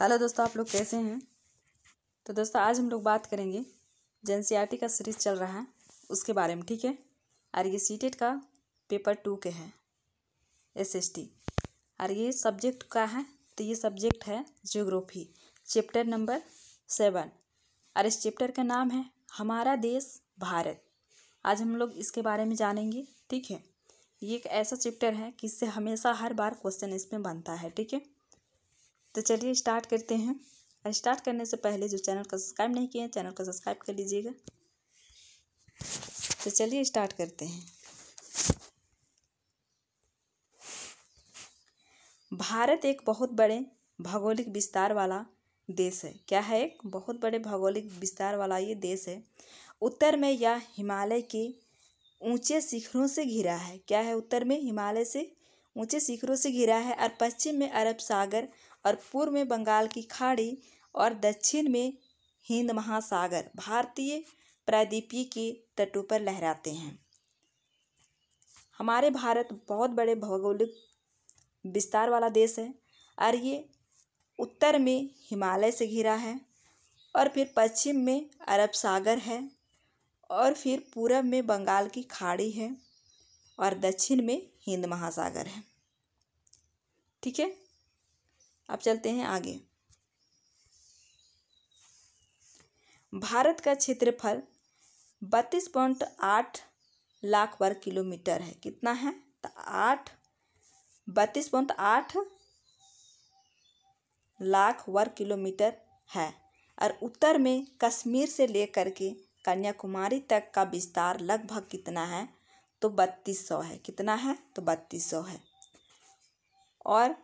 Hello दोस्तों, आप लोग कैसे हैं। तो दोस्तों आज हम लोग बात करेंगे एनसीईआरटी का सीरीज चल रहा है उसके बारे में, ठीक है। और ये सीटेट का पेपर 2 के है एसएसटी। और ये सब्जेक्ट का है, तो ये सब्जेक्ट है ज्योग्राफी, चैप्टर नंबर 7। और इस चैप्टर का नाम है हमारा देश भारत। आज हम लोग इसके बारे में जानेंगे, ठीक है। ये एक ऐसा चैप्टर है कि इससे हमेशा हर बार क्वेश्चन इसमें बनता है, ठीक है। तो चलिए स्टार्ट करते हैं। और स्टार्ट करने से पहले जो चैनल का सब्सक्राइब नहीं किए हैं, चैनल को सब्सक्राइब कर लीजिएगा। तो चलिए स्टार्ट करते हैं। भारत एक बहुत बड़े भौगोलिक विस्तार वाला देश है। क्या है? एक बहुत बड़े भौगोलिक विस्तार वाला ये देश है। उत्तर में यह हिमालय के ऊंचे शिखरों से घिरा है। क्या है? उत्तर में हिमालय से ऊंचे शिखरों से घिरा है। और पश्चिम में अरब सागर, और पूर्व में बंगाल की खाड़ी, और दक्षिण में हिंद महासागर भारतीय प्रायद्वीपीय के तटों पर लहराते हैं। हमारे भारत बहुत बड़े भौगोलिक विस्तार वाला देश है। और ये उत्तर में हिमालय से घिरा है, और फिर पश्चिम में अरब सागर है, और फिर पूरब में बंगाल की खाड़ी है, और दक्षिण में हिंद महासागर है, ठीक है। अब चलते हैं आगे। भारत का क्षेत्रफल 32.8 लाख वर्ग किलोमीटर है। कितना है? तो 32.8 लाख वर्ग किलोमीटर है। और उत्तर में कश्मीर से लेकर के कन्याकुमारी तक का विस्तार लगभग कितना है? तो 3200 है। कितना है? तो 3200 है। और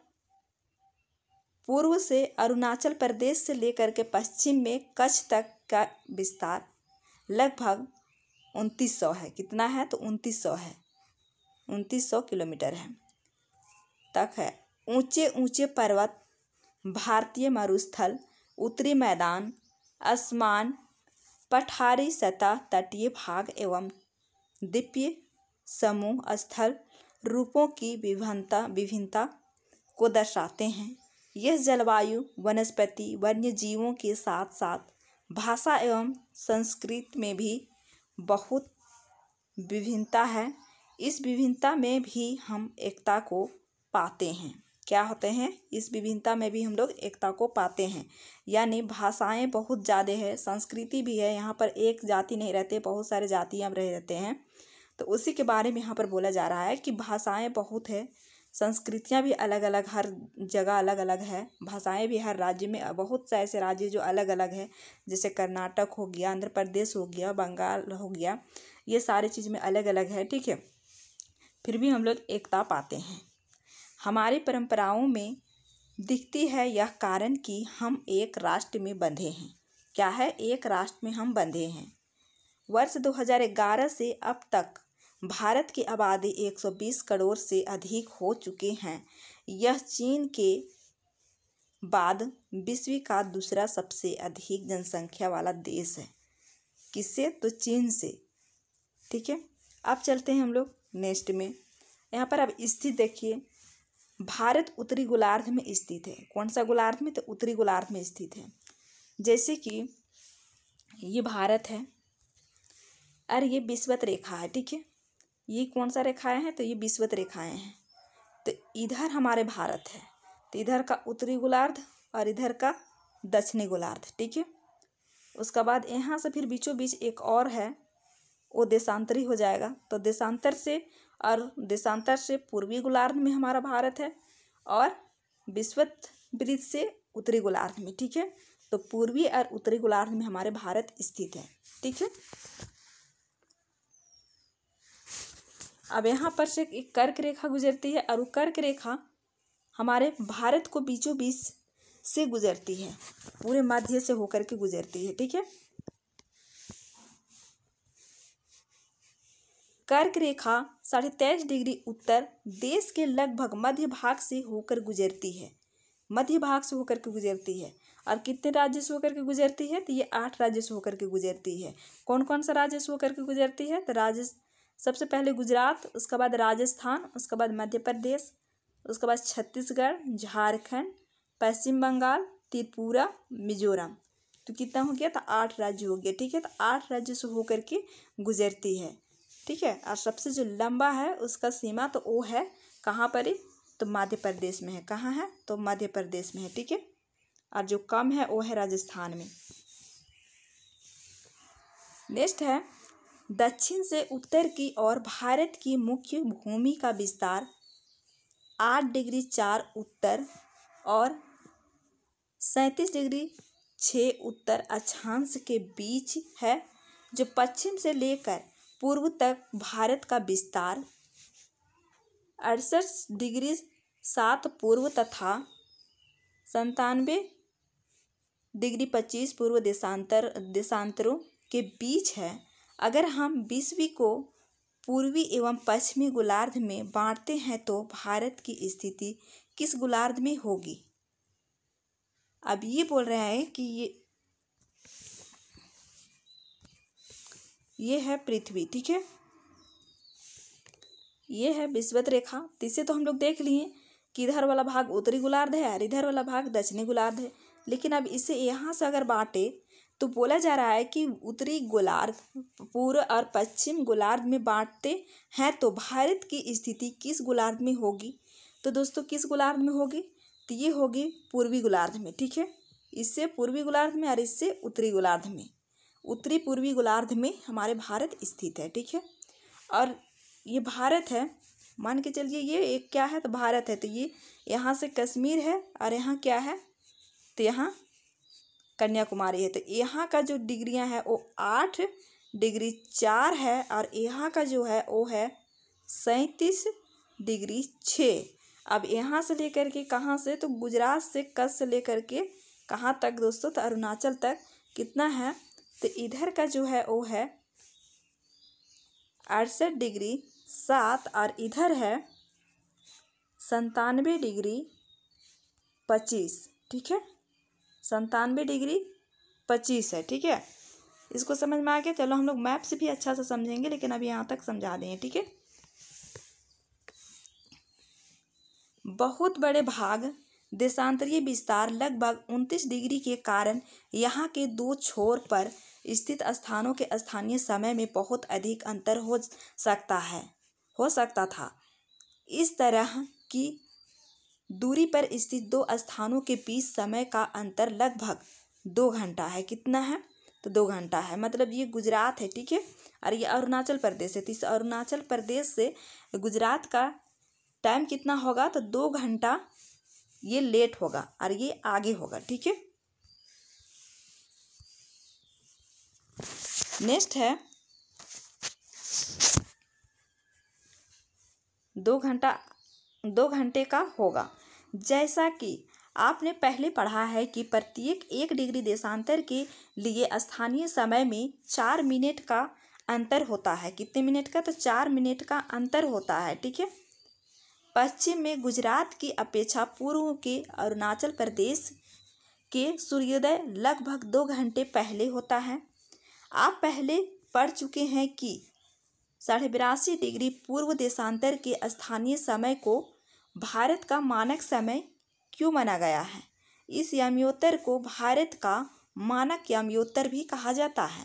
पूर्व से अरुणाचल प्रदेश से लेकर के पश्चिम में कच्छ तक का विस्तार लगभग 2900 है। कितना है? तो 2900 है। 2900 किलोमीटर है तक है। ऊंचे ऊंचे पर्वत, भारतीय मरुस्थल, उत्तरी मैदान, आसमान, पठारी सतह, तटीय भाग एवं द्वीपीय समूह स्थल रूपों की विभिन्नता को दर्शाते हैं। यह जलवायु, वनस्पति, वन्य जीवों के साथ साथ भाषा एवं संस्कृति में भी बहुत विभिन्नता है। इस विभिन्नता में भी हम एकता को पाते हैं। क्या होते हैं? इस विभिन्नता में भी हम लोग एकता को पाते हैं। यानी भाषाएं बहुत ज़्यादा है, संस्कृति भी है। यहाँ पर एक जाति नहीं रहते, बहुत सारे जातियाँ रहते हैं। तो उसी के बारे में यहाँ पर बोला जा रहा है कि भाषाएं बहुत है, संस्कृतियाँ भी अलग अलग, हर जगह अलग अलग है। भाषाएं भी हर राज्य में, बहुत से ऐसे राज्य जो अलग अलग है, जैसे कर्नाटक हो गया, आंध्र प्रदेश हो गया, बंगाल हो गया, ये सारी चीज़ में अलग अलग है, ठीक है। फिर भी हम लोग एकता पाते हैं। हमारी परंपराओं में दिखती है यह कारण कि हम एक राष्ट्र में बंधे हैं। क्या है? एक राष्ट्र में हम बंधे हैं। वर्ष 2011 से अब तक भारत की आबादी 120 करोड़ से अधिक हो चुके हैं। यह चीन के बाद विश्व का दूसरा सबसे अधिक जनसंख्या वाला देश है। किससे? तो चीन से, ठीक है। अब चलते हैं हम लोग नेक्स्ट में। यहाँ पर अब स्थित देखिए, भारत उत्तरी गोलार्ध में स्थित है। कौन सा गोलार्ध में? तो उत्तरी गोलार्ध में स्थित है। जैसे कि ये भारत है और ये विषुवत रेखा है, ठीक है। ये कौन सा रेखाएं हैं? तो ये विषुवत रेखाएं हैं। तो इधर हमारे भारत है, तो इधर का उत्तरी गोलार्ध और इधर का दक्षिणी गोलार्ध, ठीक है। उसका बाद यहाँ से फिर बीचों बीच एक और है, वो देशांतरी हो जाएगा। तो देशांतर से पूर्वी गोलार्ध में हमारा भारत है, और विषुवत वृत्त से उत्तरी गोलार्ध में, ठीक है। तो पूर्वी और उत्तरी गोलार्ध में हमारे भारत स्थित है, ठीक है। अब यहाँ पर से एक कर्क रेखा गुजरती है, और वो कर्क रेखा हमारे भारत को बीचों बीच से गुजरती है, पूरे मध्य से होकर के गुजरती है, ठीक है। कर्क रेखा 23.5 डिग्री उत्तर देश के लगभग मध्य भाग से होकर गुजरती है। मध्य भाग से होकर के गुजरती है। और कितने राज्य से होकर के गुजरती है? तो ये 8 राज्य से होकर के गुजरती है। कौन कौन सा राज्य से होकर के गुजरती है? तो सबसे पहले गुजरात, उसके बाद राजस्थान, उसके बाद मध्य प्रदेश, उसके बाद छत्तीसगढ़, झारखंड, पश्चिम बंगाल, त्रिपुरा, मिजोरम। तो कितना हो गया? तो 8 राज्य हो गया। ठीक है, तो 8 राज्य से होकर के गुजरती है। ठीक है, और सबसे जो लंबा है उसका सीमा तो वो है कहाँ पर है? तो मध्य प्रदेश में है। कहाँ है? तो मध्य प्रदेश में है। ठीक है, और जो कम है वो है राजस्थान में। नेक्स्ट है, दक्षिण से उत्तर की ओर भारत की मुख्य भूमि का विस्तार 8 डिग्री 4 उत्तर और 37 डिग्री 6 उत्तर अक्षांश के बीच है, जो पश्चिम से लेकर पूर्व तक भारत का विस्तार 68 डिग्री 7 पूर्व तथा 97 डिग्री 25 पूर्व देशांतरों के बीच है। अगर हम विश्व को पूर्वी एवं पश्चिमी गोलार्ध में बांटते हैं तो भारत की स्थिति किस गोलार्ध में होगी? अब ये बोल रहा है कि ये है पृथ्वी। ठीक है, ये है विषुवत रेखा। तो इसे तो हम लोग देख लिए कि इधर वाला भाग उत्तरी गोलार्ध है और इधर वाला भाग दक्षिणी गोलार्ध है। लेकिन अब इसे यहाँ से अगर बांटे तो बोला जा रहा है कि उत्तरी गोलार्ध पूर्व और पश्चिम गोलार्ध में बांटते हैं तो भारत की स्थिति किस गोलार्ध में होगी? तो दोस्तों किस गोलार्ध में होगी? तो ये होगी पूर्वी गोलार्ध में। ठीक है, इससे पूर्वी गोलार्ध में और इससे उत्तरी गोलार्ध में, उत्तरी पूर्वी गोलार्ध में हमारे भारत स्थित है। ठीक है, और ये भारत है, मान के चलिए ये एक क्या है? तो भारत है। तो ये यहाँ से कश्मीर है और यहाँ क्या है? तो यहाँ कन्याकुमारी है। तो यहाँ का जो डिग्रियाँ है वो 8 डिग्री 4 है और यहाँ का जो है वो है 37 डिग्री 6। अब यहाँ से लेकर के कहाँ से? तो गुजरात से कच्छ से लेकर के कहाँ तक दोस्तों? तो अरुणाचल तक कितना है? तो इधर का जो है वो है 68 डिग्री 7 और इधर है 97 डिग्री 25। ठीक है, 97 डिग्री 25 है। ठीक है, इसको समझ में आ गया? चलो हम लोग मैप से भी अच्छा से समझेंगे, लेकिन अभी यहाँ तक समझा दें। ठीक है, बहुत बड़े भाग देशांतरीय विस्तार लगभग 29 डिग्री के कारण यहाँ के दो छोर पर स्थित स्थानों के स्थानीय समय में बहुत अधिक अंतर हो सकता था। इस तरह की दूरी पर स्थित दो स्थानों के बीच समय का अंतर लगभग 2 घंटा है। कितना है? तो 2 घंटा है। मतलब ये गुजरात है। ठीक है, और ये अरुणाचल प्रदेश है। तो इस अरुणाचल प्रदेश से गुजरात का टाइम कितना होगा? तो 2 घंटा ये लेट होगा और ये आगे होगा। ठीक है, नेक्स्ट है 2 घंटे का होगा। जैसा कि आपने पहले पढ़ा है कि प्रत्येक 1 डिग्री देशांतर के लिए स्थानीय समय में 4 मिनट का अंतर होता है। कितने मिनट का? तो 4 मिनट का अंतर होता है। ठीक है, पश्चिम में गुजरात की अपेक्षा पूर्व के अरुणाचल प्रदेश के सूर्योदय लगभग 2 घंटे पहले होता है। आप पहले पढ़ चुके हैं कि 82.5 डिग्री पूर्व देशांतर के स्थानीय समय को भारत का मानक समय क्यों माना गया है? इस याम्योत्तर को भारत का मानक याम्योत्तर भी कहा जाता है।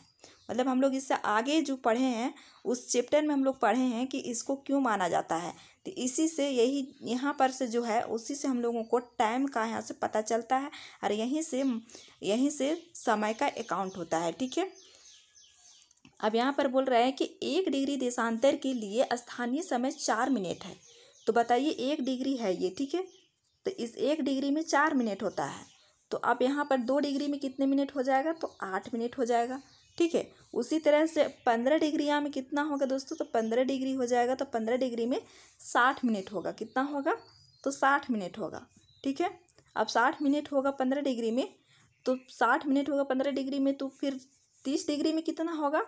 मतलब हम लोग इससे आगे जो पढ़े हैं उस चैप्टर में हम लोग पढ़े हैं कि इसको क्यों माना जाता है। तो इसी से यही यहाँ पर से जो है उसी से हम लोगों को टाइम का यहाँ से पता चलता है और यहीं से समय का अकाउंट होता है। ठीक है, अब यहाँ पर बोल रहा है कि 1 डिग्री देशांतर के लिए स्थानीय समय 4 मिनट है। तो बताइए 1 डिग्री है ये। ठीक है, तो इस 1 डिग्री में 4 मिनट होता है। तो अब यहाँ पर 2 डिग्री में कितने मिनट हो जाएगा? तो 8 मिनट हो जाएगा। ठीक है, उसी तरह से 15 डिग्री में कितना होगा दोस्तों? तो 15 डिग्री हो जाएगा। तो 15 डिग्री में 60 मिनट होगा। कितना होगा? तो 60 मिनट होगा। ठीक है, अब 60 मिनट होगा 15 डिग्री में, तो 60 मिनट होगा 15 डिग्री में, तो फिर 30 डिग्री में कितना होगा?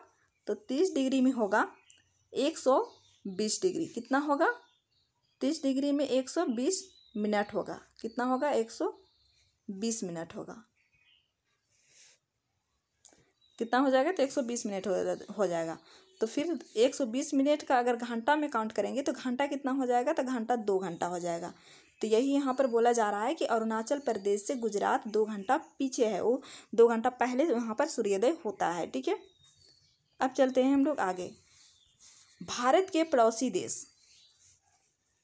तो 30 डिग्री में होगा 120 डिग्री। कितना होगा? 30 डिग्री में 120 मिनट होगा। कितना होगा? 120 मिनट होगा। कितना हो जाएगा? तो 120 मिनट हो जाएगा। तो फिर 120 मिनट का अगर घंटा में काउंट करेंगे तो घंटा कितना हो जाएगा? तो घंटा 2 घंटा हो जाएगा। तो यही यहाँ पर बोला जा रहा है कि अरुणाचल प्रदेश से गुजरात 2 घंटा पीछे है, वो 2 घंटा पहले वहाँ पर सूर्योदय होता है। ठीक है, अब चलते हैं हम लोग आगे। भारत के पड़ोसी देश,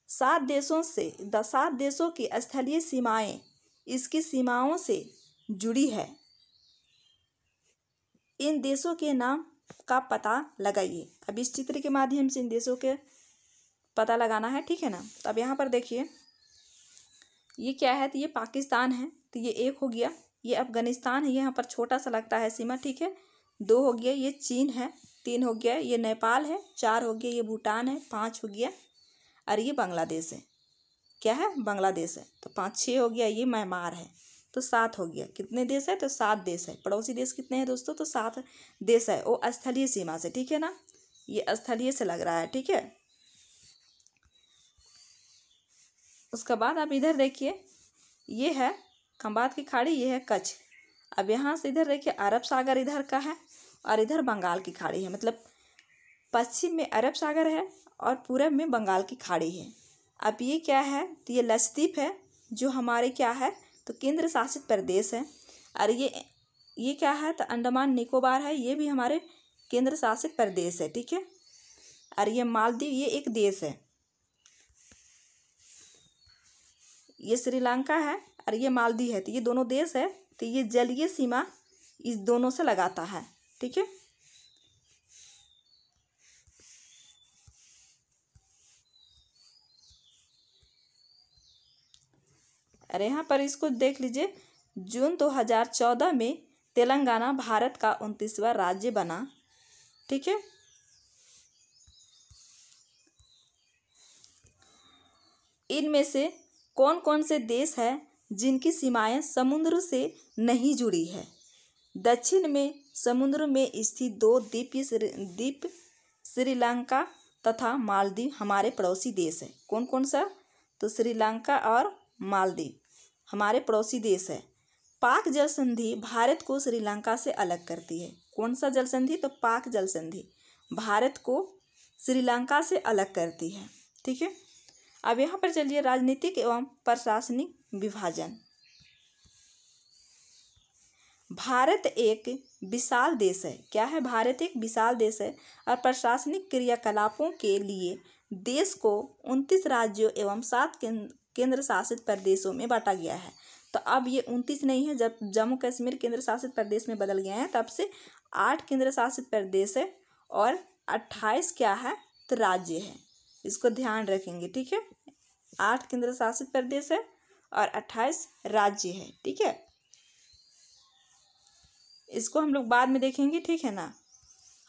7 देशों की स्थलीय सीमाएं इसकी सीमाओं से जुड़ी है। इन देशों के नाम का पता लगाइए। अब इस चित्र के माध्यम से इन देशों के पता लगाना है। ठीक है ना, तो अब यहाँ पर देखिए ये क्या है, तो ये पाकिस्तान है, तो ये 1 हो गया। ये अफगानिस्तान है, यहाँ पर छोटा सा लगता है सीमा। ठीक है, 2 हो गया। ये चीन है, 3 हो गया। ये नेपाल है, 4 हो गया। ये भूटान है, 5 हो गया। और ये बांग्लादेश है, क्या है, बांग्लादेश है, तो 5 6 हो गया। ये म्यांमार है, तो 7 हो गया। कितने देश है, तो 7 देश है। पड़ोसी देश कितने हैं दोस्तों, तो 7 देश है, वो स्थलीय सीमा से। ठीक है ना, ये स्थलीय से लग रहा है। ठीक है, उसके बाद आप इधर देखिए, ये है खंबात की खाड़ी, ये है कच्छ। अब यहाँ से इधर देखिए अरब सागर इधर का है और इधर बंगाल की खाड़ी है, मतलब पश्चिम में अरब सागर है और पूरब में बंगाल की खाड़ी है। अब ये क्या है, तो ये लक्षद्वीप है जो हमारे क्या है, तो केंद्र शासित प्रदेश है। और ये क्या है, तो अंडमान निकोबार है, ये भी हमारे केंद्र शासित प्रदेश है। ठीक है, और ये मालदीव, ये एक देश है। ये श्रीलंका है और ये मालदीव है, तो ये दोनों देश है। तो ये जलीय सीमा इस दोनों से लगाता है। ठीक है, अरे यहाँ पर इसको देख लीजिए। जून 2014 में तेलंगाना भारत का 29वां राज्य बना। ठीक है, इनमें से कौन कौन से देश हैं जिनकी सीमाएं समुद्र से नहीं जुड़ी है। दक्षिण में समुद्र में स्थित 2 द्वीप श्रीलंका तथा मालदीव हमारे पड़ोसी देश है। कौन कौन सा, तो श्रीलंका और मालदीव हमारे पड़ोसी देश है। पाक जल संधि भारत को श्रीलंका से अलग करती है। कौन सा जल संधि, तो पाक जल संधि भारत को श्रीलंका से अलग करती है। ठीक है, अब यहाँ पर चलिए राजनीतिक एवं प्रशासनिक विभाजन। भारत एक विशाल देश है, क्या है, भारत एक विशाल देश है और प्रशासनिक क्रियाकलापों के लिए देश को 29 राज्यों एवं 7 केंद्र शासित प्रदेशों में बांटा गया है। तो अब ये 29 नहीं है, जब जम्मू कश्मीर केंद्र शासित प्रदेश में बदल गया है तब से 8 केंद्र शासित प्रदेश है और 28 क्या है, तो राज्य है। इसको ध्यान रखेंगे। ठीक है, 8 केंद्र शासित प्रदेश है और 28 राज्य है। ठीक है, इसको हम लोग बाद में देखेंगे। ठीक है ना,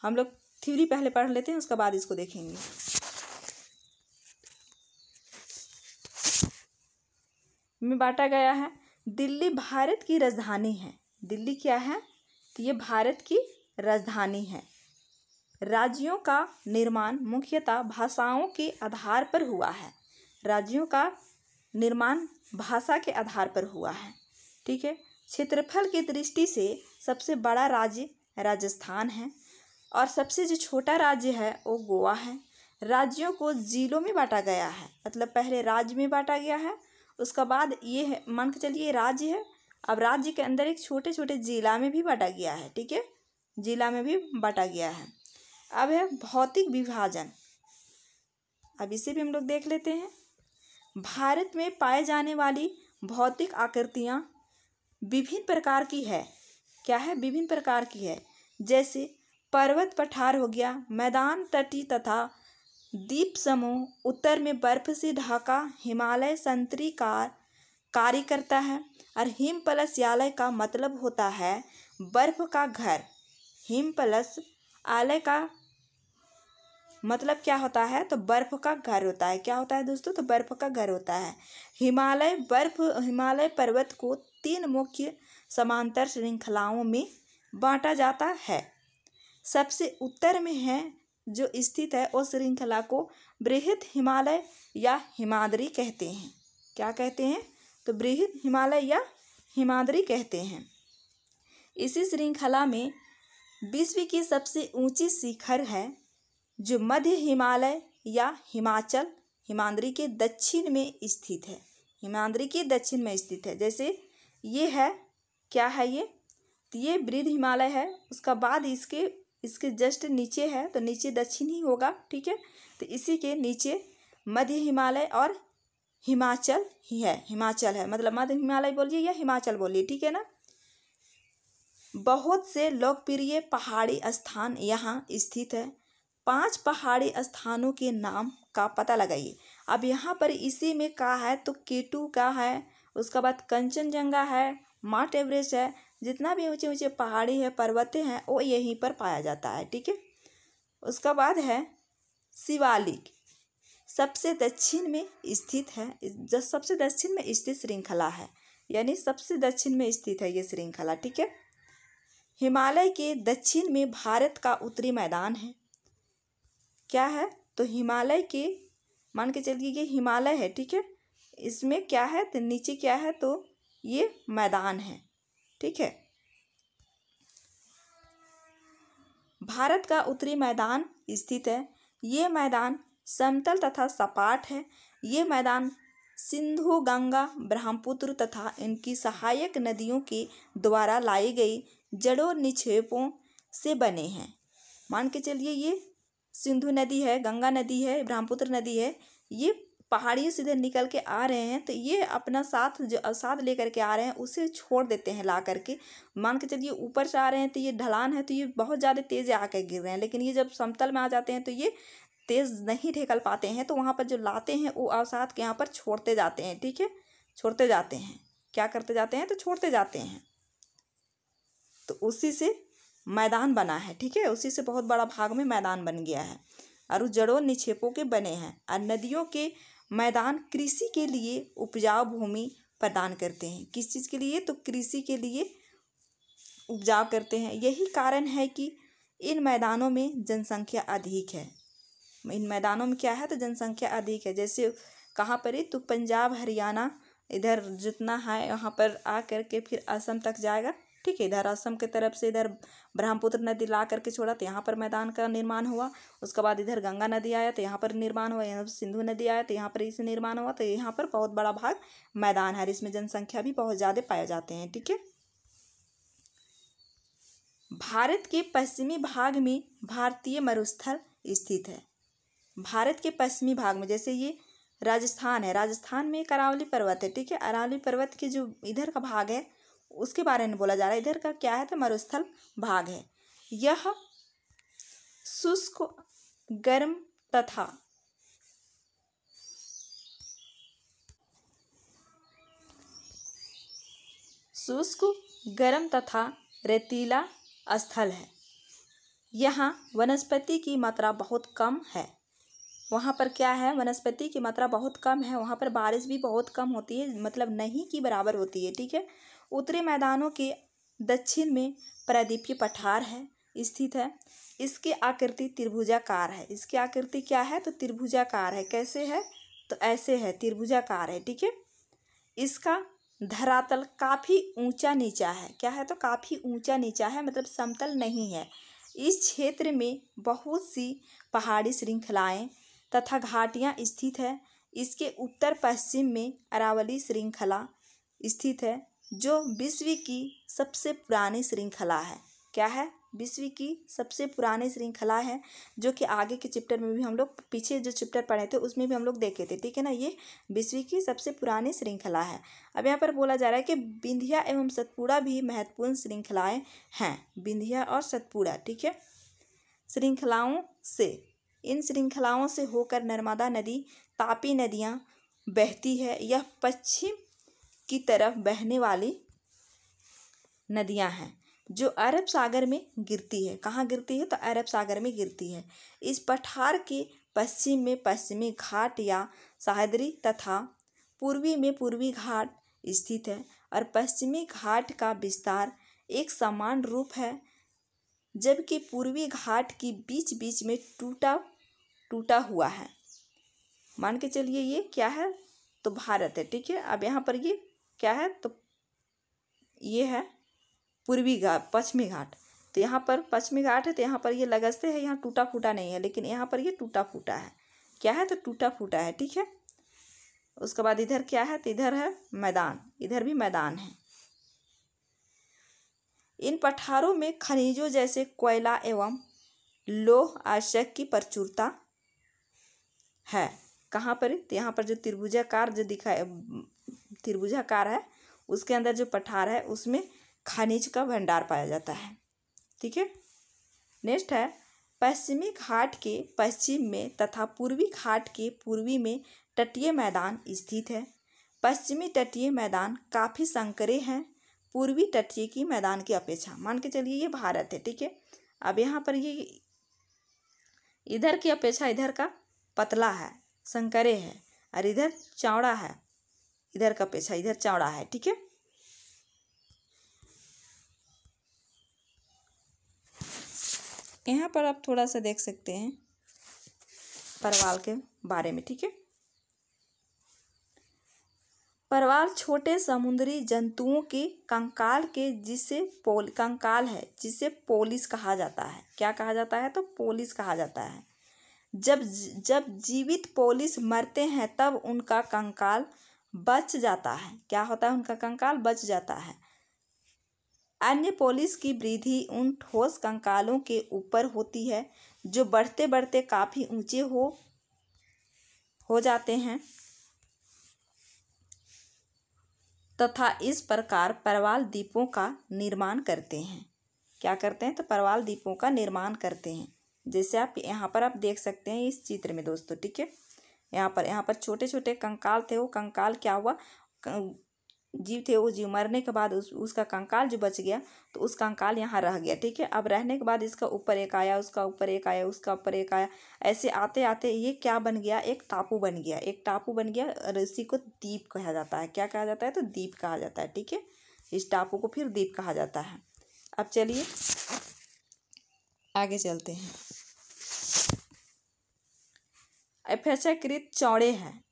हम लोग थ्योरी पहले पढ़ लेते हैं, उसके बाद इसको देखेंगे। में बांटा गया है। दिल्ली भारत की राजधानी है। दिल्ली क्या है, तो ये भारत की राजधानी है। राज्यों का निर्माण मुख्यतः भाषाओं के आधार पर हुआ है। राज्यों का निर्माण भाषा के आधार पर हुआ है। ठीक है, क्षेत्रफल की दृष्टि से सबसे बड़ा राज्य राजस्थान है और सबसे जो छोटा राज्य है वो गोवा है। राज्यों को जिलों में बांटा गया है, मतलब पहले राज्य में बांटा गया है, उसका बाद ये है, मान के चलिए राज्य है, अब राज्य के अंदर एक छोटे छोटे जिला में भी बांटा गया है। ठीक है, जिला में भी बांटा गया है। अब है भौतिक विभाजन, अब इसे भी हम लोग देख लेते हैं। भारत में पाए जाने वाली भौतिक आकृतियाँ विभिन्न प्रकार की है। क्या है, विभिन्न प्रकार की है, जैसे पर्वत पठार हो गया, मैदान तटीय तथा द्वीप समूह, उत्तर में बर्फ से ढाका हिमालय संतरीकार कार्य करता है और हिम प्लस आलय का मतलब होता है बर्फ का घर। हिम प्लस आलय का मतलब क्या होता है, तो बर्फ का घर होता है। क्या होता है दोस्तों, तो बर्फ का घर होता है। हिमालय पर्वत को 3 मुख्य समांतर श्रृंखलाओं में बांटा जाता है। सबसे उत्तर में है जो स्थित है उस श्रृंखला को बृहद हिमालय या हिमाद्री कहते हैं। क्या कहते हैं, तो बृहद हिमालय या हिमाद्री कहते हैं। इसी श्रृंखला में विश्व की सबसे ऊंची शिखर है जो मध्य हिमालय या हिमाचल हिमाद्री के दक्षिण में स्थित है। हिमाद्री के दक्षिण में स्थित है। जैसे ये है, क्या है ये, तो ये बृहद हिमालय है, उसका बाद इसके जस्ट नीचे है, तो नीचे दक्षिण ही होगा, ठीक है। तो इसी के नीचे मध्य हिमालय और हिमाचल ही है, हिमाचल है, मतलब मध्य हिमालय बोलिए या हिमाचल बोलिए, ठीक है ना। बहुत से लोकप्रिय पहाड़ी स्थान यहाँ स्थित है। 5 पहाड़ी स्थानों के नाम का पता लगाइए। अब यहाँ पर इसी में कहा है तो K2 का है, उसके बाद कंचनजंगा है, माउंट एवरेस्ट है, जितना भी ऊंचे ऊंचे पहाड़ी है, पर्वतें हैं, वो यहीं पर पाया जाता है, ठीक है। उसका बाद है शिवालिक, सबसे दक्षिण में स्थित है, जो सबसे दक्षिण में स्थित श्रृंखला है, यानी सबसे दक्षिण में स्थित है ये श्रृंखला, ठीक है। हिमालय के दक्षिण में भारत का उत्तरी मैदान है, क्या है, तो हिमालय के, मान के चलिए ये हिमालय है, ठीक है, इसमें क्या है, तो नीचे क्या है, तो ये मैदान है, ठीक है। भारत का उत्तरी मैदान स्थित है। ये मैदान समतल तथा सपाट है। ये मैदान सिंधु, गंगा, ब्रह्मपुत्र तथा इनकी सहायक नदियों के द्वारा लाई गई जड़ों निक्षेपों से बने हैं। मान के चलिए ये सिंधु नदी है, गंगा नदी है, ब्रह्मपुत्र नदी है, ये पहाड़ियों से इधर निकल के आ रहे हैं, तो ये अपना साथ लेकर के आ रहे हैं, उसे छोड़ देते हैं ला करके। मान के चलिए ऊपर से आ रहे हैं तो ये ढलान है, तो ये बहुत ज़्यादा तेज़ आकर गिर रहे हैं, लेकिन ये जब समतल में आ जाते हैं तो ये तेज़ नहीं ढेकल पाते हैं, तो वहाँ पर जो लाते हैं वो अवसाद के यहाँ पर छोड़ते जाते हैं, ठीक है, छोड़ते जाते हैं, क्या करते जाते हैं, तो छोड़ते जाते हैं, तो उसी से मैदान बना है, ठीक है, उसी से बहुत बड़ा भाग में मैदान बन गया है, और उस जड़ों निक्षेपों के बने हैं। और नदियों के मैदान कृषि के लिए उपजाऊ भूमि प्रदान करते हैं। किस चीज़ के लिए, तो कृषि के लिए उपजाऊ करते हैं। यही कारण है कि इन मैदानों में जनसंख्या अधिक है। इन मैदानों में क्या है, तो जनसंख्या अधिक है। जैसे कहाँ पर है, तो पंजाब, हरियाणा, इधर जितना है यहाँ पर आ करके फिर असम तक जाएगा, ठीक है। इधर असम की तरफ से इधर ब्रह्मपुत्र नदी ला करके छोड़ा तो यहाँ पर मैदान का निर्माण हुआ। उसके बाद इधर गंगा नदी आया तो यहाँ पर निर्माण हुआ, यहाँ सिंधु नदी आया तो यहाँ पर इसे निर्माण हुआ, तो यहाँ पर बहुत बड़ा भाग मैदान है, इसमें जनसंख्या भी बहुत ज़्यादा पाए जाते हैं, ठीक है। भारत के पश्चिमी भाग में भारतीय मरुस्थल स्थित है। भारत के पश्चिमी भाग में, जैसे ये राजस्थान है, राजस्थान में एक अरावली पर्वत है, ठीक है। अरावली पर्वत के जो इधर का भाग है उसके बारे में बोला जा रहा है। इधर का क्या है, तो मरुस्थल भाग है। यह शुष्क, गर्म तथा रेतीला स्थल है। यहाँ वनस्पति की मात्रा बहुत कम है। वहाँ पर क्या है, वनस्पति की मात्रा बहुत कम है। वहाँ पर बारिश भी बहुत कम होती है, मतलब नहीं की बराबर होती है, ठीक है। उत्तरी मैदानों के दक्षिण में प्रायद्वीपीय पठार है स्थित है। इसकी आकृति त्रिभुजाकार है। इसकी आकृति क्या है, तो त्रिभुजाकार है। कैसे है, तो ऐसे है, त्रिभुजाकार है, ठीक है। इसका धरातल काफ़ी ऊंचा नीचा है। क्या है, तो काफ़ी ऊंचा नीचा है, मतलब समतल नहीं है। इस क्षेत्र में बहुत सी पहाड़ी श्रृंखलाएं तथा घाटियां स्थित है। इसके उत्तर पश्चिम में अरावली श्रृंखला स्थित है, जो विश्व की सबसे पुरानी श्रृंखला है। क्या है, विश्व की सबसे पुरानी श्रृंखला है, जो कि आगे के चैप्टर में भी हम लोग, पीछे जो चैप्टर पढ़े थे उसमें भी हम लोग देखे थे, ठीक है ना। ये विश्व की सबसे पुरानी श्रृंखला है। अब यहाँ पर बोला जा रहा है कि विंध्या एवं सतपुड़ा भी महत्वपूर्ण श्रृंखलाएं हैं। विंध्या और सतपुड़ा, ठीक है, इन श्रृंखलाओं से होकर नर्मदा नदी, तापी नदियाँ बहती है। यह पश्चिम की तरफ बहने वाली नदियां हैं, जो अरब सागर में गिरती है। कहाँ गिरती है, तो अरब सागर में गिरती है। इस पठार के पश्चिम में पश्चिमी घाट या सह्याद्री तथा पूर्वी में पूर्वी घाट स्थित है, और पश्चिमी घाट का विस्तार एक समान रूप है, जबकि पूर्वी घाट की बीच बीच में टूटा हुआ है। मान के चलिए ये क्या है, तो भारत है, ठीक है। अब यहाँ पर ये क्या है, तो ये है पूर्वी घाट, पश्चिमी घाट। तो यहाँ पर पश्चिमी घाट है, तो यहाँ पर ये लगस्ते है, यहाँ टूटा फूटा नहीं है, लेकिन यहाँ पर ये टूटा फूटा है। क्या है, तो टूटा फूटा है, ठीक है। उसके बाद इधर क्या है, तो इधर है मैदान, इधर भी मैदान है। इन पठारों में खनिजों जैसे कोयला एवं लौह आश्चर्य की प्रचुरता है। कहाँ पर? तो यहाँ पर जो त्रिभुजाकार जो त्रिभुजाकार है उसके अंदर जो पठार है उसमें खनिज का भंडार पाया जाता है। ठीक है। नेक्स्ट है, पश्चिमी घाट के पश्चिम में तथा पूर्वी घाट के पूर्वी में तटीय मैदान स्थित है। पश्चिमी तटीय मैदान काफ़ी संकरे हैं पूर्वी तटीय की मैदान की अपेक्षा। मान के चलिए ये भारत है, ठीक है। अब यहाँ पर ये इधर की अपेक्षा इधर का पतला है, संकरे है, और इधर चौड़ा है, इधर का अपेक्षा इधर चौड़ा है, ठीक है। यहाँ पर आप थोड़ा सा देख सकते हैं परवाल के बारे में, ठीक है। परवाल छोटे समुद्री जंतुओं के कंकाल के कंकाल है जिसे पोलिस कहा जाता है। क्या कहा जाता है? तो पोलिस कहा जाता है। जब जीवित पोलिस मरते हैं तब उनका कंकाल बच जाता है। क्या होता है? उनका कंकाल बच जाता है। अन्य पोलिस की वृद्धि उन ठोस कंकालों के ऊपर होती है जो बढ़ते बढ़ते काफ़ी ऊंचे हो जाते हैं तथा इस प्रकार परवाल द्वीपों का निर्माण करते हैं। क्या करते हैं? तो परवाल द्वीपों का निर्माण करते हैं। जैसे आप यहाँ पर आप देख सकते हैं इस चित्र में दोस्तों, ठीक है। यहाँ पर छोटे छोटे कंकाल थे, वो कंकाल क्या हुआ, जीव थे, वो जीव मरने के बाद उसका कंकाल जो बच गया तो उस कंकाल यहाँ रह गया, ठीक है। अब रहने के बाद इसका ऊपर एक आया, उसका ऊपर एक आया, उसका ऊपर एक आया, ऐसे आते आते ये क्या बन गया, एक टापू बन गया। एक टापू बन गया और इसी को द्वीप कहा जाता है। क्या कहा जाता है? तो द्वीप कहा जाता है, ठीक है। इस टापू को फिर द्वीप कहा जाता है। अब चलिए आगे चलते हैं। अपेक्षाकृत चौड़े हैं,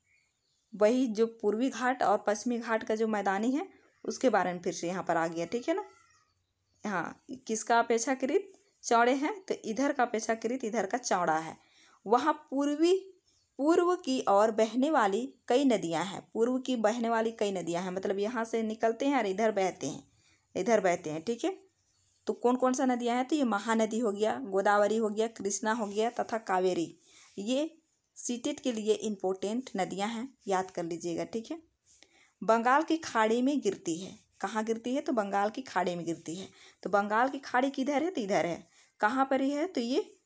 वही जो पूर्वी घाट और पश्चिमी घाट का जो मैदानी है उसके बारे में फिर से यहाँ पर आ गया, ठीक है ना। हाँ, किसका अपेक्षाकृत चौड़े हैं? तो इधर का अपेक्षाकृत इधर का चौड़ा है। वहाँ पूर्व की ओर बहने वाली कई नदियाँ हैं। पूर्व की बहने वाली कई नदियाँ हैं, मतलब यहाँ से निकलते हैं और इधर बहते हैं, ठीक है। तो कौन कौन सा नदियाँ हैं? तो ये महानदी हो गया, गोदावरी हो गया, कृष्णा हो गया तथा कावेरी। ये सीटेट के लिए इम्पोर्टेंट नदियां हैं, याद कर लीजिएगा, ठीक है। बंगाल की खाड़ी में गिरती है। कहाँ गिरती है? तो बंगाल की खाड़ी में गिरती है। तो बंगाल की खाड़ी किधर है? तो इधर है। कहाँ पर ही है? तो ये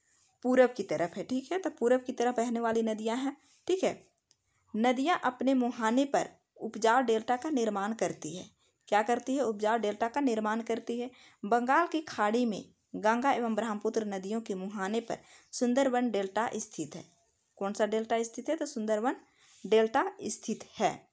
पूरब की तरफ है, ठीक है। तो पूरब की तरफ बहने वाली नदियां हैं, ठीक है। नदियां अपने मुहाने पर उपजाऊ डेल्टा का निर्माण करती है। क्या करती है? उपजाऊ डेल्टा का निर्माण करती है। बंगाल की खाड़ी में गंगा एवं ब्रह्मपुत्र नदियों के मुहाने पर सुंदरबन डेल्टा स्थित है। कौन सा डेल्टा स्थित है? तो सुंदरबन डेल्टा स्थित है।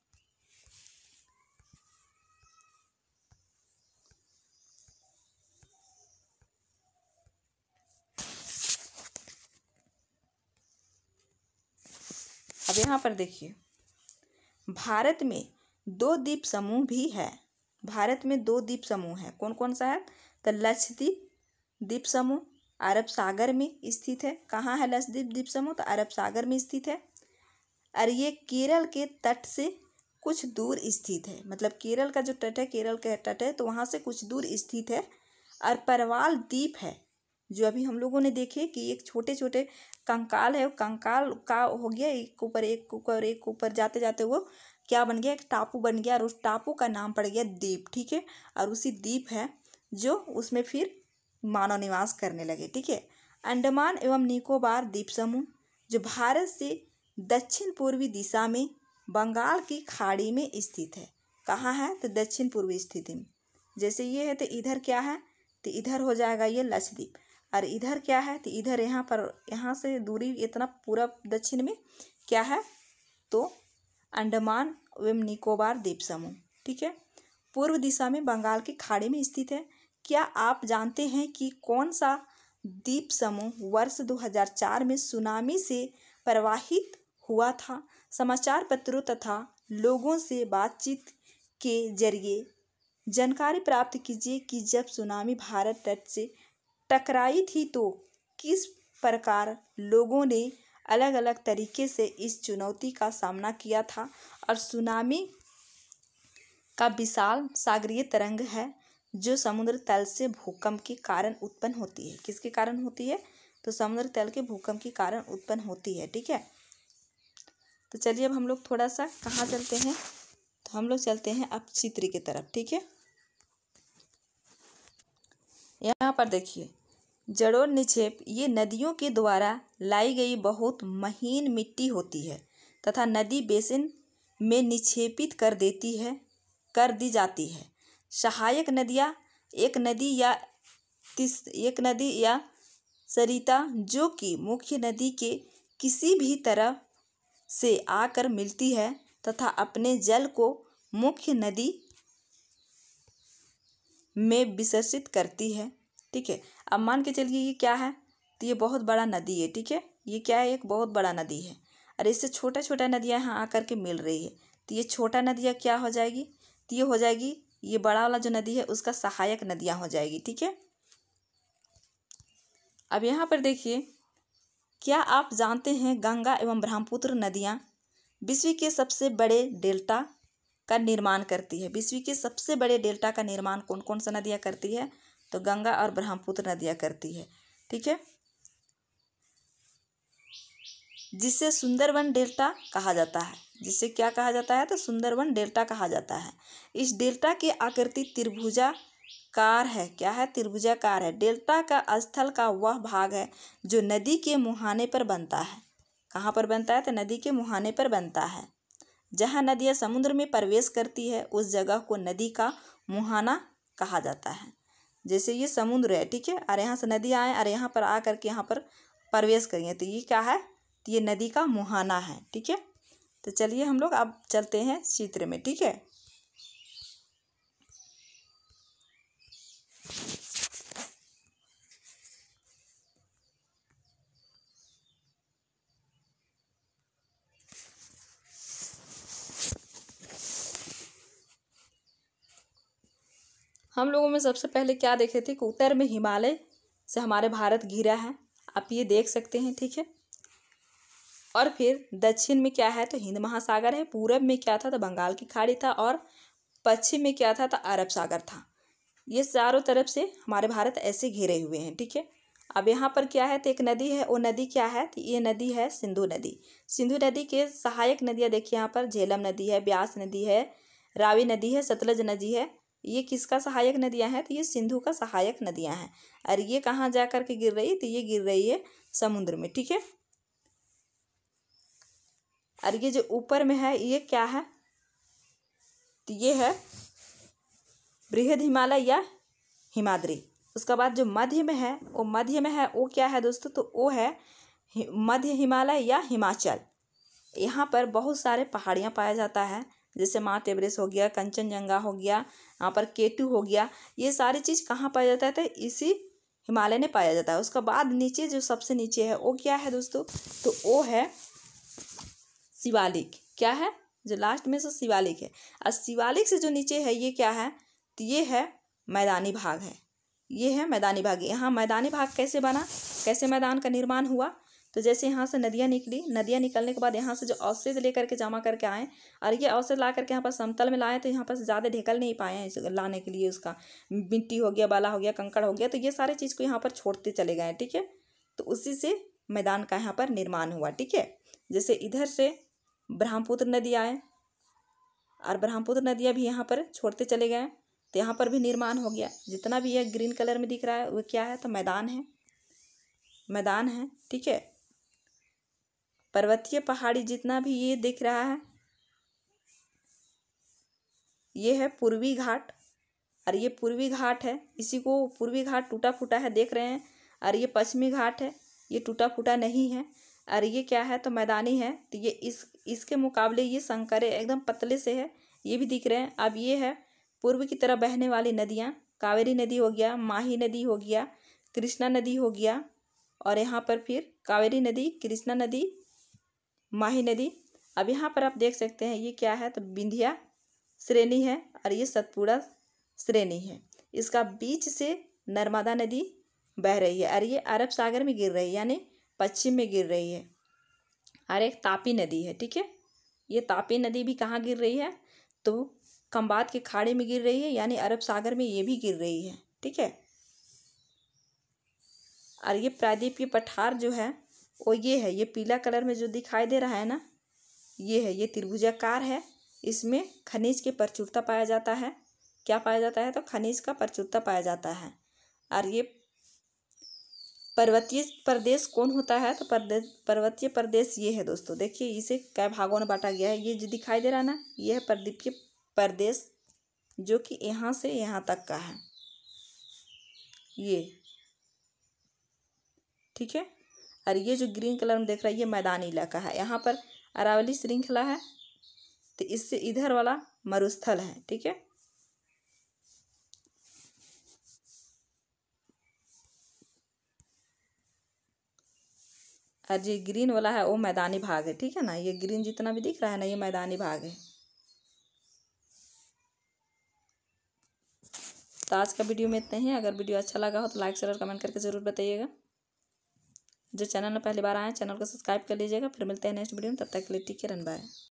अब यहाँ पर देखिए, भारत में 2 द्वीप समूह भी है। भारत में 2 द्वीप समूह है। कौन कौन सा है? तो लक्षद्वीप द्वीप समूह अरब सागर में स्थित है। कहाँ है लक्षद्वीप द्वीप समूह? तो अरब सागर में स्थित है। और ये केरल के तट से कुछ दूर स्थित है। मतलब केरल का जो तट है, केरल का तट है, तो वहाँ से कुछ दूर स्थित है। और परवाल द्वीप है जो अभी हम लोगों ने देखे कि एक छोटे छोटे कंकाल है, वो कंकाल का हो गया एक ऊपर एक ऊपर एक ऊपर जाते जाते वो क्या बन गया, एक टापू बन गया, और उस टापू का नाम पड़ गया द्वीप, ठीक है। और उसी द्वीप है जो उसमें फिर मानव निवास करने लगे, ठीक है। अंडमान एवं निकोबार द्वीप समूह जो भारत से दक्षिण पूर्वी दिशा में बंगाल की खाड़ी में स्थित है। कहाँ है? तो दक्षिण पूर्वी स्थिति में। जैसे ये है तो इधर क्या है? तो इधर हो जाएगा ये लक्षद्वीप। और इधर क्या है? तो इधर यहाँ से दूरी इतना पूरा दक्षिण में क्या है? तो अंडमान एवं निकोबार द्वीप समूह, ठीक है। पूर्व दिशा में बंगाल की खाड़ी में स्थित है। क्या आप जानते हैं कि कौन सा द्वीप समूह वर्ष 2004 में सुनामी से प्रवाहित हुआ था? समाचार पत्रों तथा लोगों से बातचीत के जरिए जानकारी प्राप्त कीजिए कि जब सुनामी भारत तट से टकराई थी तो किस प्रकार लोगों ने अलग अलग तरीके से इस चुनौती का सामना किया था। और सुनामी का विशाल सागरीय तरंग है जो समुद्र तल से भूकंप के कारण उत्पन्न होती है। किसके कारण होती है? तो समुद्र तल के भूकंप के कारण उत्पन्न होती है। ठीक है, तो चलिए अब हम लोग थोड़ा सा कहाँ चलते हैं, तो हम लोग चलते हैं अब चित्र की तरफ। ठीक है, यहाँ पर देखिए, जड़ों निक्षेप ये नदियों के द्वारा लाई गई बहुत महीन मिट्टी होती है तथा नदी बेसिन में निक्षेपित कर दी जाती है। सहायक नदियाँ एक नदी या सरिता जो कि मुख्य नदी के किसी भी तरफ से आकर मिलती है तथा अपने जल को मुख्य नदी में विसर्जित करती है। ठीक है, अब मान के चलिए ये क्या है, तो ये बहुत बड़ा नदी है। ठीक है, ये क्या है, एक बहुत बड़ा नदी है और इससे छोटा छोटा नदियाँ यहाँ आकर के मिल रही है। तो ये छोटा नदियाँ क्या हो जाएगी, तो ये हो जाएगी, ये बड़ा वाला जो नदी है उसका सहायक नदियाँ हो जाएगी। ठीक है, अब यहाँ पर देखिए, क्या आप जानते हैं गंगा एवं ब्रह्मपुत्र नदियाँ विश्व के सबसे बड़े डेल्टा का निर्माण करती है। विश्व के सबसे बड़े डेल्टा का निर्माण कौन कौन सा नदियाँ करती है, तो गंगा और ब्रह्मपुत्र नदियाँ करती है। ठीक है, जिसे सुंदरवन डेल्टा कहा जाता है। जिसे क्या कहा जाता है, तो सुंदरवन डेल्टा कहा जाता है। इस डेल्टा की आकृति त्रिभुजाकार है। क्या है, त्रिभुजाकार है। डेल्टा का स्थल का वह भाग है जो नदी के मुहाने पर बनता है। कहाँ पर बनता है, तो नदी के मुहाने पर बनता है। जहाँ नदियाँ समुद्र में प्रवेश करती है उस जगह को नदी का मुहाना कहा जाता है। जैसे ये समुद्र है, ठीक है, और यहाँ से नदी आए और यहाँ पर आकर के यहाँ पर प्रवेश करिए, तो ये क्या है, तो ये नदी का मुहाना है। ठीक है, तो चलिए हम लोग अब चलते हैं चित्र में। ठीक है, हम लोगों में सबसे पहले क्या देखे थे कि उत्तर में हिमालय से हमारे भारत घिरा है, आप ये देख सकते हैं। ठीक है, और फिर दक्षिण में क्या है, तो हिंद महासागर है। पूरब में क्या था, तो बंगाल की खाड़ी था। और पश्चिम में क्या था, तो अरब सागर था। ये चारों तरफ से हमारे भारत ऐसे घिरे हुए हैं। ठीक है, अब यहाँ पर क्या है, तो एक नदी है, वो नदी क्या है, तो ये नदी है सिंधु नदी। सिंधु नदी के सहायक नदियाँ देखिए, यहाँ पर झेलम नदी है, ब्यास नदी है, रावी नदी है, सतलज नदी है। ये किसका सहायक नदियाँ हैं, तो ये सिंधु का सहायक नदियाँ हैं। और ये कहाँ जा कर के गिर रही है, तो ये गिर रही है समुद्र में। ठीक है, और ये जो ऊपर में है ये क्या है, तो ये है बृहद हिमालय या हिमाद्री। उसके बाद जो मध्य में है वो क्या है दोस्तों, तो वो है मध्य हिमालय या हिमाचल। यहाँ पर बहुत सारे पहाड़ियाँ पाया जाता है, जैसे माउंट एवरेस्ट हो गया, कंचनजंगा हो गया, यहाँ पर केटू हो गया। ये सारी चीज़ कहाँ पाया जाता है, तो इसी हिमालय में पाया जाता है। उसके बाद नीचे जो सबसे नीचे है वो क्या है दोस्तों, तो वो है शिवालिक। क्या है, जो लास्ट में से शिवालिक है। और शिवालिक से जो नीचे है ये क्या है, तो ये है मैदानी भाग है। ये है मैदानी भाग। यहाँ मैदानी भाग कैसे बना, कैसे मैदान का निर्माण हुआ, तो जैसे यहाँ से नदियाँ निकली, नदियाँ निकलने के बाद यहाँ से जो अवशेष लेकर के जमा करके आए और ये अवशेष ला करके यहाँ पर समतल में लाए, तो यहाँ पर ज़्यादा ढेकल नहीं पाए हैं इसे लाने के लिए। उसका मिट्टी हो गया, बाला हो गया, कंकड़ हो गया, तो ये सारे चीज़ को यहाँ पर छोड़ते चले गए। ठीक है, तो उसी से मैदान का यहाँ पर निर्माण हुआ। ठीक है, जैसे इधर से ब्रह्मपुत्र नदी आए और ब्रह्मपुत्र नदियाँ भी यहाँ पर छोड़ते चले गए, तो यहाँ पर भी निर्माण हो गया। जितना भी ये ग्रीन कलर में दिख रहा है वो क्या है, तो मैदान है, मैदान है। ठीक है, पर्वतीय पहाड़ी जितना भी ये दिख रहा है ये है पूर्वी घाट, और ये पूर्वी घाट है, इसी को पूर्वी घाट टूटा फूटा है देख रहे हैं। और ये पश्चिमी घाट है, ये टूटा फूटा नहीं है। और ये क्या है, तो मैदानी है। तो ये इसके मुकाबले ये संकरे एकदम पतले से है, ये भी दिख रहे हैं। अब ये है पूर्व की तरफ बहने वाली नदियाँ, कावेरी नदी हो गया, माही नदी हो गया, कृष्णा नदी हो गया, और यहाँ पर फिर कावेरी नदी, कृष्णा नदी, माही नदी। अब यहाँ पर आप देख सकते हैं ये क्या है, तो विंध्या श्रेणी है और ये सतपुड़ा श्रेणी है। इसका बीच से नर्मदा नदी बह रही है और ये अरब सागर में गिर रही है, यानी पश्चिम में गिर रही है। और एक तापी नदी है। ठीक है, ये तापी नदी भी कहाँ गिर रही है, तो खंबात की खाड़ी में गिर रही है, यानी अरब सागर में ये भी गिर रही है। ठीक है, और ये प्रायद्वीपीय पठार जो है वो ये है, ये पीला कलर में जो दिखाई दे रहा है ना, ये है, ये त्रिभुजाकार है। इसमें खनिज की प्रचुरता पाया जाता है। क्या पाया जाता है, तो खनिज का प्रचुरता पाया जाता है। और ये पर्वतीय प्रदेश कौन होता है, तो पर्वतीय प्रदेश ये है दोस्तों। देखिए इसे कई भागों में बांटा गया है। ये जो दिखाई दे रहा है ना, ये है पर्वतीय प्रदेश, जो कि यहाँ से यहाँ तक का है ये। ठीक है, और ये जो ग्रीन कलर में देख रहा है, ये मैदानी इलाका है। यहाँ पर अरावली श्रृंखला है, तो इससे इधर वाला मरुस्थल है। ठीक है, और जो ग्रीन वाला है वो मैदानी भाग है। ठीक है ना, ये ग्रीन जितना भी दिख रहा है ना, ये मैदानी भाग है। तो आज का वीडियो में इतना ही। अगर वीडियो अच्छा लगा हो तो लाइक शेयर और कमेंट करके ज़रूर बताइएगा। जो चैनल में पहली बार आए हैं, चैनल को सब्सक्राइब कर लीजिएगा। फिर मिलते हैं नेक्स्ट वीडियो में, तब तक के लिए टेक केयर एंड बाय।